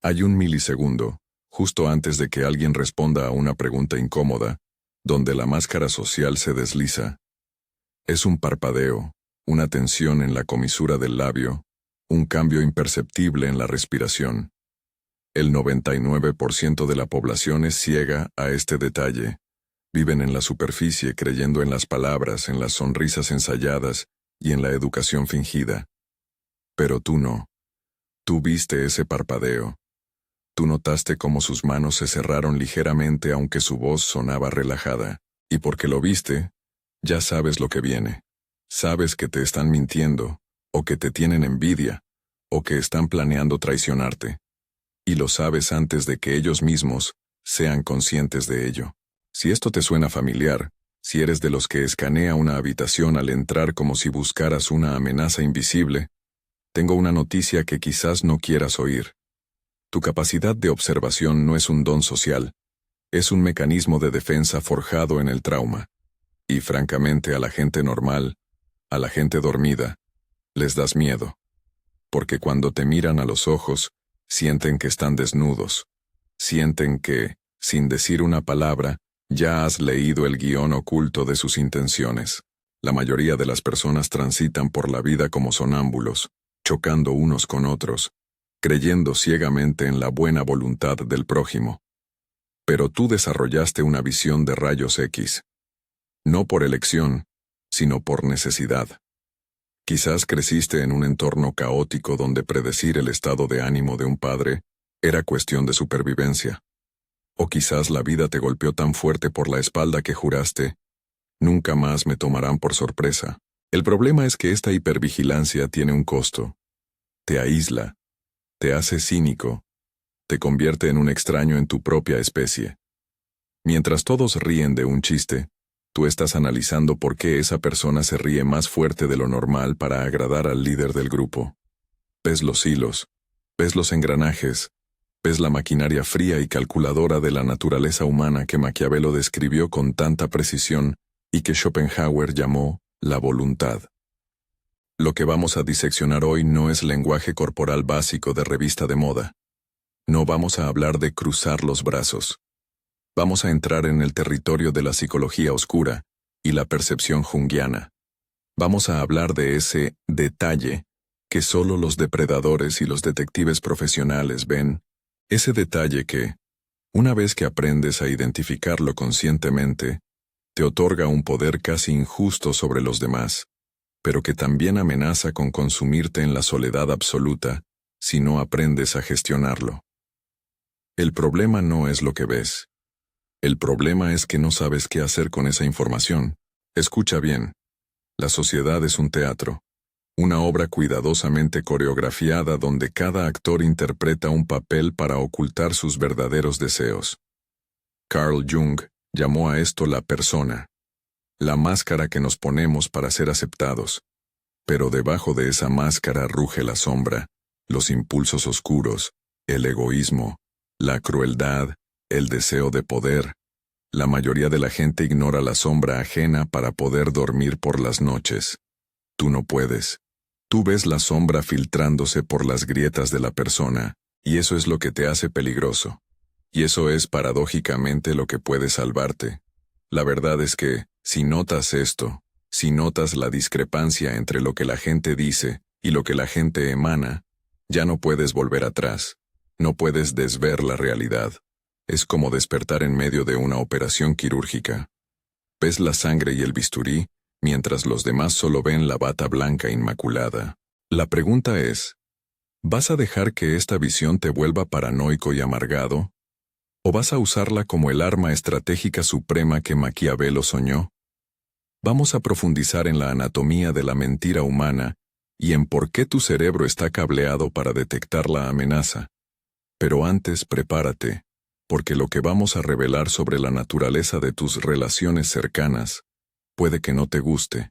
Hay un milisegundo, justo antes de que alguien responda a una pregunta incómoda, donde la máscara social se desliza. Es un parpadeo, una tensión en la comisura del labio, un cambio imperceptible en la respiración. El 99% de la población es ciega a este detalle. Viven en la superficie creyendo en las palabras, en las sonrisas ensayadas y en la educación fingida. Pero tú no. Tú viste ese parpadeo. Tú notaste cómo sus manos se cerraron ligeramente aunque su voz sonaba relajada. Y porque lo viste, ya sabes lo que viene. Sabes que te están mintiendo, o que te tienen envidia, o que están planeando traicionarte. Y lo sabes antes de que ellos mismos sean conscientes de ello. Si esto te suena familiar, si eres de los que escanea una habitación al entrar como si buscaras una amenaza invisible, tengo una noticia que quizás no quieras oír. Tu capacidad de observación no es un don social, es un mecanismo de defensa forjado en el trauma. Y francamente a la gente normal, a la gente dormida, les das miedo. Porque cuando te miran a los ojos, sienten que están desnudos. Sienten que, sin decir una palabra, ya has leído el guión oculto de sus intenciones. La mayoría de las personas transitan por la vida como sonámbulos, chocando unos con otros, creyendo ciegamente en la buena voluntad del prójimo. Pero tú desarrollaste una visión de rayos X. No por elección, sino por necesidad. Quizás creciste en un entorno caótico donde predecir el estado de ánimo de un padre era cuestión de supervivencia. O quizás la vida te golpeó tan fuerte por la espalda que juraste, nunca más me tomarán por sorpresa. El problema es que esta hipervigilancia tiene un costo. Te aísla, te hace cínico, te convierte en un extraño en tu propia especie. Mientras todos ríen de un chiste, tú estás analizando por qué esa persona se ríe más fuerte de lo normal para agradar al líder del grupo. Ves los hilos, ves los engranajes, ves la maquinaria fría y calculadora de la naturaleza humana que Maquiavelo describió con tanta precisión y que Schopenhauer llamó la voluntad. Lo que vamos a diseccionar hoy no es lenguaje corporal básico de revista de moda. No vamos a hablar de cruzar los brazos. Vamos a entrar en el territorio de la psicología oscura y la percepción junguiana. Vamos a hablar de ese detalle que solo los depredadores y los detectives profesionales ven, ese detalle que, una vez que aprendes a identificarlo conscientemente, te otorga un poder casi injusto sobre los demás, pero que también amenaza con consumirte en la soledad absoluta si no aprendes a gestionarlo. El problema no es lo que ves. El problema es que no sabes qué hacer con esa información. Escucha bien. La sociedad es un teatro. Una obra cuidadosamente coreografiada donde cada actor interpreta un papel para ocultar sus verdaderos deseos. Carl Jung llamó a esto la persona, la máscara que nos ponemos para ser aceptados. Pero debajo de esa máscara ruge la sombra, los impulsos oscuros, el egoísmo, la crueldad, el deseo de poder. La mayoría de la gente ignora la sombra ajena para poder dormir por las noches. Tú no puedes. Tú ves la sombra filtrándose por las grietas de la persona, y eso es lo que te hace peligroso. Y eso es paradójicamente lo que puede salvarte. La verdad es que, si notas esto, si notas la discrepancia entre lo que la gente dice y lo que la gente emana, ya no puedes volver atrás. No puedes desver la realidad. Es como despertar en medio de una operación quirúrgica. Ves la sangre y el bisturí, mientras los demás solo ven la bata blanca inmaculada. La pregunta es, ¿vas a dejar que esta visión te vuelva paranoico y amargado? ¿O vas a usarla como el arma estratégica suprema que Maquiavelo soñó? Vamos a profundizar en la anatomía de la mentira humana y en por qué tu cerebro está cableado para detectar la amenaza. Pero antes prepárate, porque lo que vamos a revelar sobre la naturaleza de tus relaciones cercanas puede que no te guste.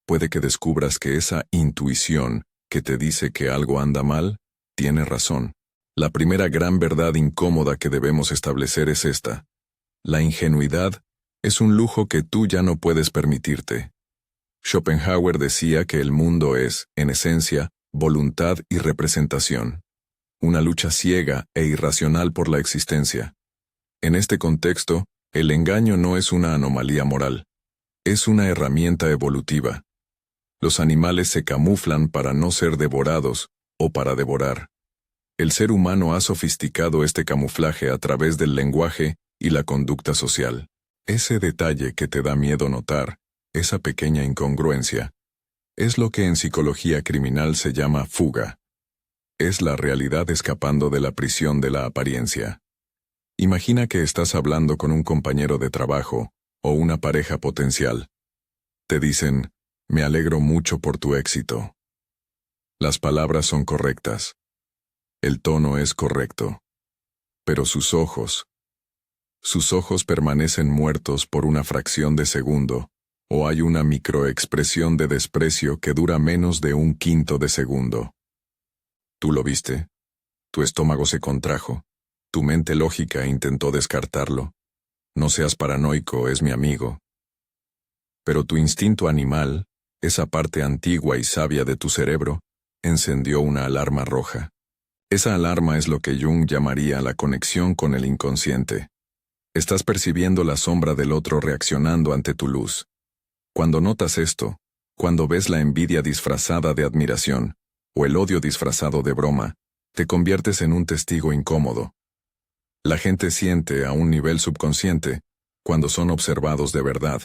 Puede que descubras que esa intuición que te dice que algo anda mal, tiene razón. La primera gran verdad incómoda que debemos establecer es esta. La ingenuidad es un lujo que tú ya no puedes permitirte. Schopenhauer decía que el mundo es, en esencia, voluntad y representación. una lucha ciega e irracional por la existencia. En este contexto, el engaño no es una anomalía moral, es una herramienta evolutiva. Los animales se camuflan para no ser devorados o para devorar. El ser humano ha sofisticado este camuflaje a través del lenguaje y la conducta social. Ese detalle que te da miedo notar, esa pequeña incongruencia, es lo que en psicología criminal se llama fuga. Es la realidad escapando de la prisión de la apariencia. Imagina que estás hablando con un compañero de trabajo o una pareja potencial. Te dicen, me alegro mucho por tu éxito. Las palabras son correctas. El tono es correcto. Pero sus ojos permanecen muertos por una fracción de segundo, o hay una microexpresión de desprecio que dura menos de 1/5 de segundo. ¿Tú lo viste? Tu estómago se contrajo. Tu mente lógica intentó descartarlo. No seas paranoico, es mi amigo. Pero tu instinto animal, esa parte antigua y sabia de tu cerebro, encendió una alarma roja. Esa alarma es lo que Jung llamaría la conexión con el inconsciente. Estás percibiendo la sombra del otro reaccionando ante tu luz. Cuando notas esto, cuando ves la envidia disfrazada de admiración, o el odio disfrazado de broma, te conviertes en un testigo incómodo. La gente siente a un nivel subconsciente cuando son observados de verdad.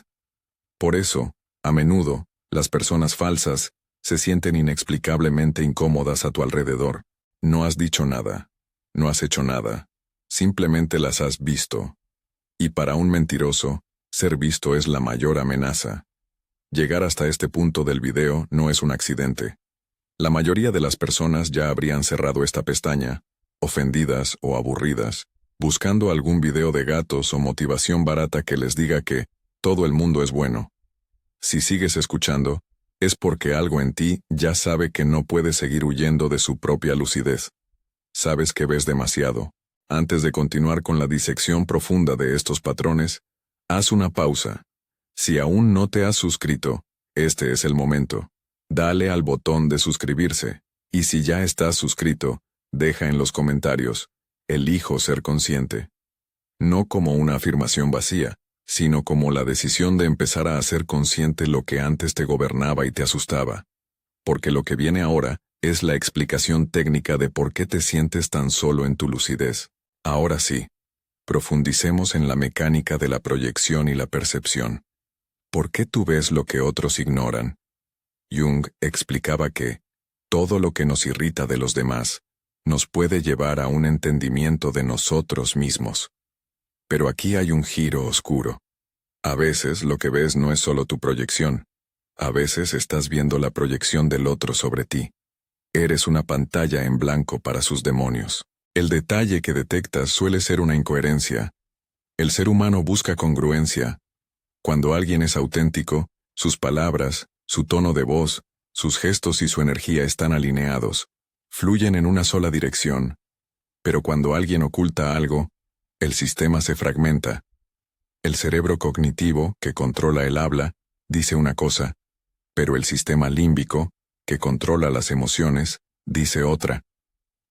Por eso, a menudo, las personas falsas se sienten inexplicablemente incómodas a tu alrededor. No has dicho nada, no has hecho nada, simplemente las has visto. Y para un mentiroso, ser visto es la mayor amenaza. Llegar hasta este punto del video no es un accidente. La mayoría de las personas ya habrían cerrado esta pestaña, ofendidas o aburridas, buscando algún video de gatos o motivación barata que les diga que todo el mundo es bueno. Si sigues escuchando, es porque algo en ti ya sabe que no puede seguir huyendo de su propia lucidez. Sabes que ves demasiado. Antes de continuar con la disección profunda de estos patrones, haz una pausa. Si aún no te has suscrito, este es el momento. Dale al botón de suscribirse, y si ya estás suscrito, deja en los comentarios, elijo ser consciente. No como una afirmación vacía, sino como la decisión de empezar a hacer consciente lo que antes te gobernaba y te asustaba. Porque lo que viene ahora es la explicación técnica de por qué te sientes tan solo en tu lucidez. Ahora sí, profundicemos en la mecánica de la proyección y la percepción. ¿Por qué tú ves lo que otros ignoran? Jung explicaba que todo lo que nos irrita de los demás nos puede llevar a un entendimiento de nosotros mismos. Pero aquí hay un giro oscuro. A veces lo que ves no es solo tu proyección. A veces estás viendo la proyección del otro sobre ti. Eres una pantalla en blanco para sus demonios. El detalle que detectas suele ser una incoherencia. El ser humano busca congruencia. Cuando alguien es auténtico, sus palabras, su tono de voz, sus gestos y su energía están alineados, fluyen en una sola dirección. Pero cuando alguien oculta algo, el sistema se fragmenta. El cerebro cognitivo, que controla el habla, dice una cosa, pero el sistema límbico, que controla las emociones, dice otra.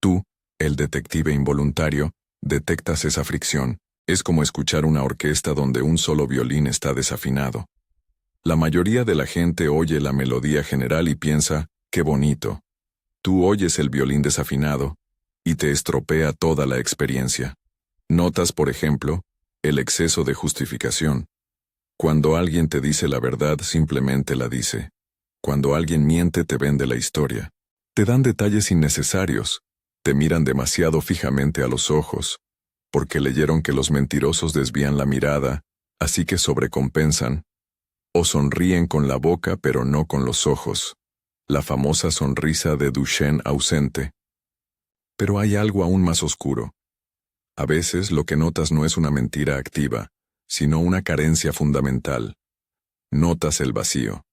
Tú, el detective involuntario, detectas esa fricción. Es como escuchar una orquesta donde un solo violín está desafinado. La mayoría de la gente oye la melodía general y piensa, ¡qué bonito! Tú oyes el violín desafinado, y te estropea toda la experiencia. Notas, por ejemplo, el exceso de justificación. Cuando alguien te dice la verdad, simplemente la dice. Cuando alguien miente, te vende la historia. Te dan detalles innecesarios. Te miran demasiado fijamente a los ojos, porque leyeron que los mentirosos desvían la mirada, así que sobrecompensan. O sonríen con la boca pero no con los ojos. La famosa sonrisa de Duchenne ausente. Pero hay algo aún más oscuro. A veces lo que notas no es una mentira activa, sino una carencia fundamental. Notas el vacío.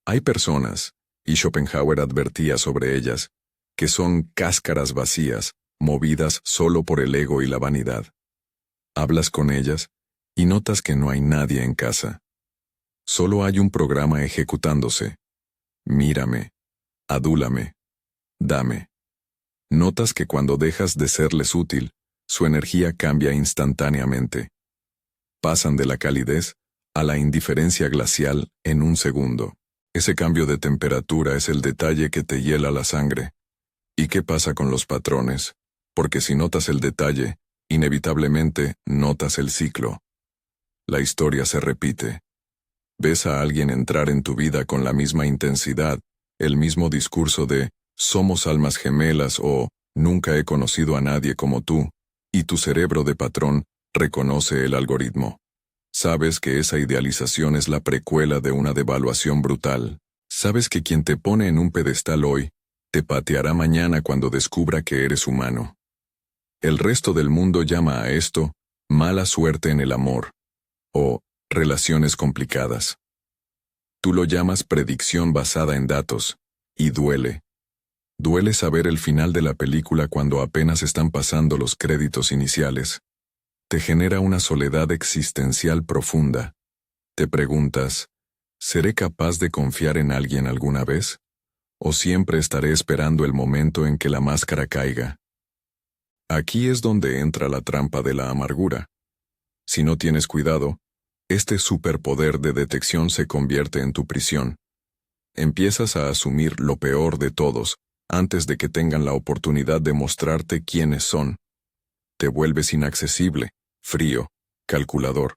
Hay personas, y Schopenhauer advertía sobre ellas, que son cáscaras vacías, movidas solo por el ego y la vanidad. Hablas con ellas, y notas que no hay nadie en casa. Solo hay un programa ejecutándose. Mírame, adúlame, dame. Notas que cuando dejas de serles útil, su energía cambia instantáneamente. Pasan de la calidez a la indiferencia glacial en un segundo. Ese cambio de temperatura es el detalle que te hiela la sangre. ¿Y qué pasa con los patrones? Porque si notas el detalle, inevitablemente notas el ciclo. La historia se repite. Ves a alguien entrar en tu vida con la misma intensidad, el mismo discurso de «somos almas gemelas» o «nunca he conocido a nadie como tú», y tu cerebro de patrón reconoce el algoritmo. Sabes que esa idealización es la precuela de una devaluación brutal. Sabes que quien te pone en un pedestal hoy, te pateará mañana cuando descubra que eres humano. El resto del mundo llama a esto mala suerte en el amor, o relaciones complicadas. Tú lo llamas predicción basada en datos, y duele. Duele saber el final de la película cuando apenas están pasando los créditos iniciales. Te genera una soledad existencial profunda. Te preguntas, ¿seré capaz de confiar en alguien alguna vez? ¿O siempre estaré esperando el momento en que la máscara caiga? Aquí es donde entra la trampa de la amargura. Si no tienes cuidado, este superpoder de detección se convierte en tu prisión. Empiezas a asumir lo peor de todos antes de que tengan la oportunidad de mostrarte quiénes son. Te vuelves inaccesible, frío, calculador.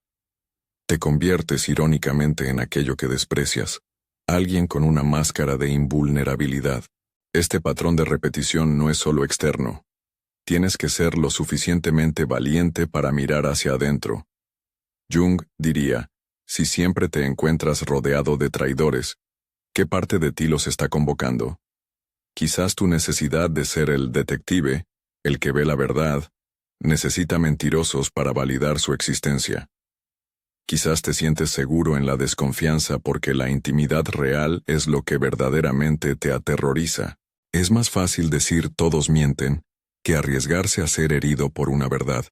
Te conviertes irónicamente en aquello que desprecias, alguien con una máscara de invulnerabilidad. Este patrón de repetición no es solo externo. Tienes que ser lo suficientemente valiente para mirar hacia adentro. Jung diría, si siempre te encuentras rodeado de traidores, ¿qué parte de ti los está convocando? Quizás tu necesidad de ser el detective, el que ve la verdad, necesita mentirosos para validar su existencia. Quizás te sientes seguro en la desconfianza porque la intimidad real es lo que verdaderamente te aterroriza. Es más fácil decir todos mienten que arriesgarse a ser herido por una verdad.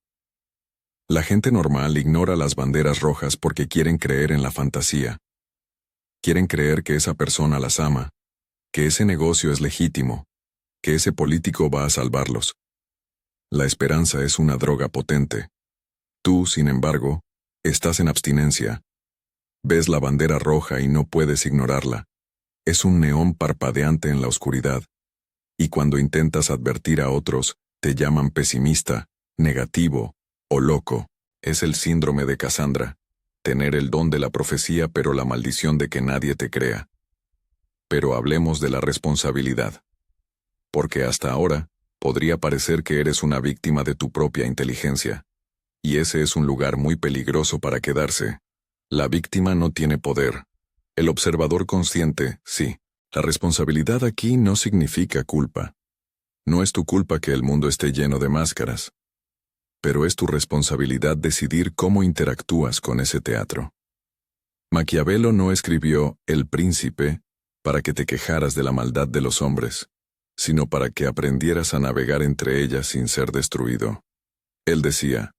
La gente normal ignora las banderas rojas porque quieren creer en la fantasía. Quieren creer que esa persona las ama, que ese negocio es legítimo, que ese político va a salvarlos. La esperanza es una droga potente. Tú, sin embargo, estás en abstinencia. Ves la bandera roja y no puedes ignorarla. Es un neón parpadeante en la oscuridad. Y cuando intentas advertir a otros, te llaman pesimista, negativo o loco. Es el síndrome de Cassandra. Tener el don de la profecía pero la maldición de que nadie te crea. Pero hablemos de la responsabilidad. Porque hasta ahora, podría parecer que eres una víctima de tu propia inteligencia. Y ese es un lugar muy peligroso para quedarse. La víctima no tiene poder. El observador consciente, sí. La responsabilidad aquí no significa culpa. No es tu culpa que el mundo esté lleno de máscaras. Pero es tu responsabilidad decidir cómo interactúas con ese teatro. Maquiavelo no escribió El Príncipe para que te quejaras de la maldad de los hombres, sino para que aprendieras a navegar entre ellas sin ser destruido. Él decía,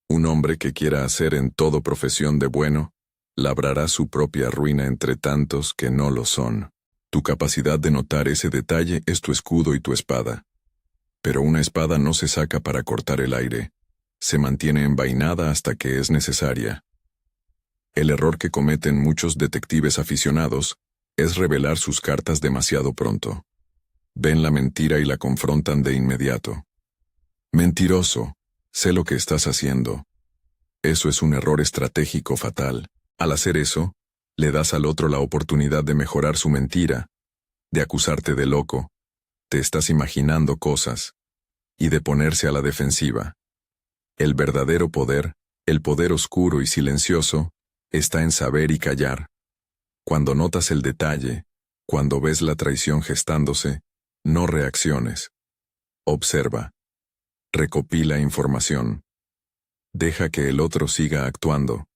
un hombre que quiera hacer en todo profesión de bueno, labrará su propia ruina entre tantos que no lo son. Tu capacidad de notar ese detalle es tu escudo y tu espada. Pero una espada no se saca para cortar el aire. Se mantiene envainada hasta que es necesaria. El error que cometen muchos detectives aficionados es revelar sus cartas demasiado pronto. Ven la mentira y la confrontan de inmediato. Mentiroso, sé lo que estás haciendo. Eso es un error estratégico fatal. Al hacer eso, le das al otro la oportunidad de mejorar su mentira, de acusarte de loco, te estás imaginando cosas, y de ponerse a la defensiva. El verdadero poder, el poder oscuro y silencioso, está en saber y callar. Cuando notas el detalle, cuando ves la traición gestándose, no reacciones. Observa. Recopila información. Deja que el otro siga actuando,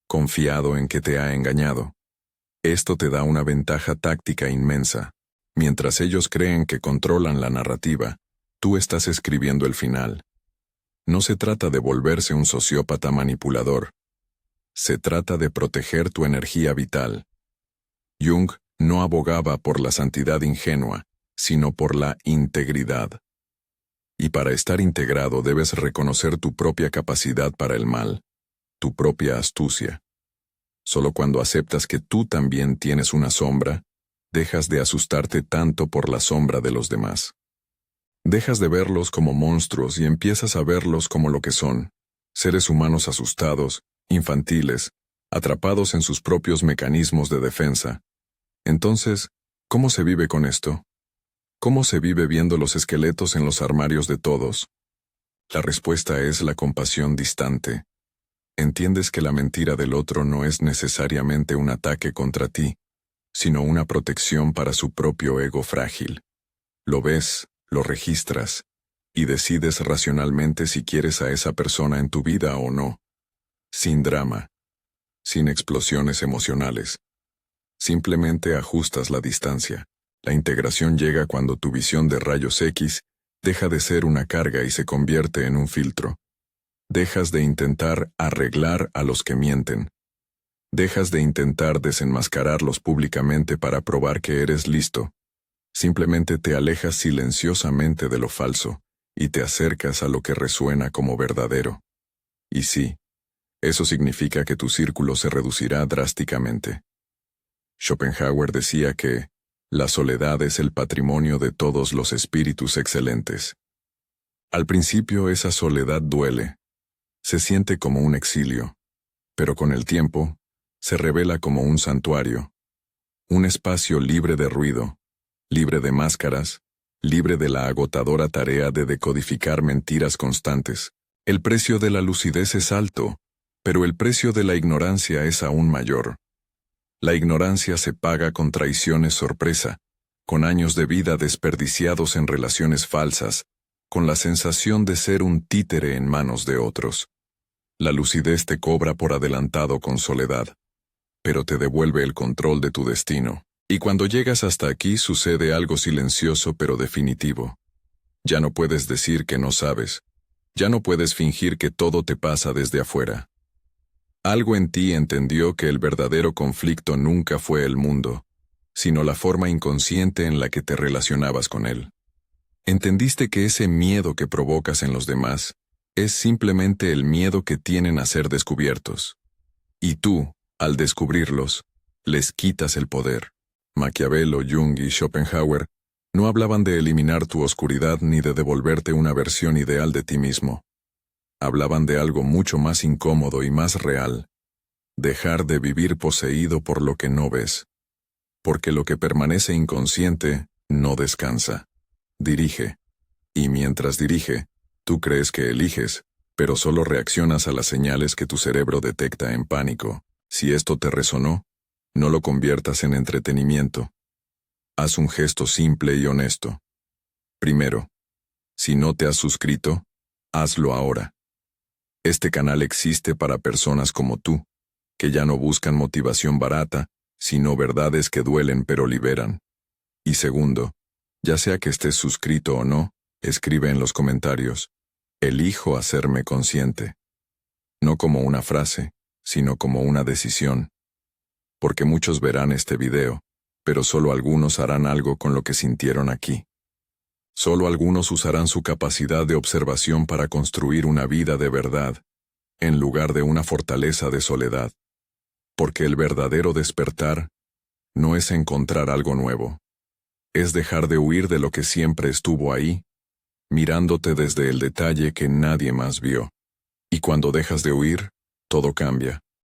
confiado en que te ha engañado. Esto te da una ventaja táctica inmensa. Mientras ellos creen que controlan la narrativa, tú estás escribiendo el final. No se trata de volverse un sociópata manipulador. Se trata de proteger tu energía vital. Jung no abogaba por la santidad ingenua, sino por la integridad. Y para estar integrado debes reconocer tu propia capacidad para el mal, tu propia astucia. Solo cuando aceptas que tú también tienes una sombra, dejas de asustarte tanto por la sombra de los demás. Dejas de verlos como monstruos y empiezas a verlos como lo que son, seres humanos asustados, infantiles, atrapados en sus propios mecanismos de defensa. Entonces, ¿cómo se vive con esto? ¿Cómo se vive viendo los esqueletos en los armarios de todos? La respuesta es la compasión distante. Entiendes que la mentira del otro no es necesariamente un ataque contra ti, sino una protección para su propio ego frágil. Lo ves, lo registras, y decides racionalmente si quieres a esa persona en tu vida o no. Sin drama, sin explosiones emocionales. Simplemente ajustas la distancia. La integración llega cuando tu visión de rayos X deja de ser una carga y se convierte en un filtro. Dejas de intentar arreglar a los que mienten. Dejas de intentar desenmascararlos públicamente para probar que eres listo. Simplemente te alejas silenciosamente de lo falso y te acercas a lo que resuena como verdadero. Y sí, eso significa que tu círculo se reducirá drásticamente. Schopenhauer decía que la soledad es el patrimonio de todos los espíritus excelentes. Al principio esa soledad duele. Se siente como un exilio, pero con el tiempo, se revela como un santuario, un espacio libre de ruido, libre de máscaras, libre de la agotadora tarea de decodificar mentiras constantes. El precio de la lucidez es alto, pero el precio de la ignorancia es aún mayor. La ignorancia se paga con traiciones sorpresa, con años de vida desperdiciados en relaciones falsas, con la sensación de ser un títere en manos de otros. La lucidez te cobra por adelantado con soledad, pero te devuelve el control de tu destino. Y cuando llegas hasta aquí sucede algo silencioso pero definitivo. Ya no puedes decir que no sabes. Ya no puedes fingir que todo te pasa desde afuera. Algo en ti entendió que el verdadero conflicto nunca fue el mundo, sino la forma inconsciente en la que te relacionabas con él. Entendiste que ese miedo que provocas en los demás es simplemente el miedo que tienen a ser descubiertos. Y tú, al descubrirlos, les quitas el poder. Maquiavelo, Jung y Schopenhauer no hablaban de eliminar tu oscuridad ni de devolverte una versión ideal de ti mismo. Hablaban de algo mucho más incómodo y más real. Dejar de vivir poseído por lo que no ves. Porque lo que permanece inconsciente no descansa. Dirige. Y mientras dirige, tú crees que eliges, pero solo reaccionas a las señales que tu cerebro detecta en pánico. Si esto te resonó, no lo conviertas en entretenimiento. Haz un gesto simple y honesto. Primero, si no te has suscrito, hazlo ahora. Este canal existe para personas como tú, que ya no buscan motivación barata, sino verdades que duelen pero liberan. Y segundo, ya sea que estés suscrito o no, escribe en los comentarios, elijo hacerme consciente. No como una frase, sino como una decisión. Porque muchos verán este video, pero solo algunos harán algo con lo que sintieron aquí. Solo algunos usarán su capacidad de observación para construir una vida de verdad, en lugar de una fortaleza de soledad. Porque el verdadero despertar no es encontrar algo nuevo. Es dejar de huir de lo que siempre estuvo ahí, mirándote desde el detalle que nadie más vio. Y cuando dejas de huir, todo cambia.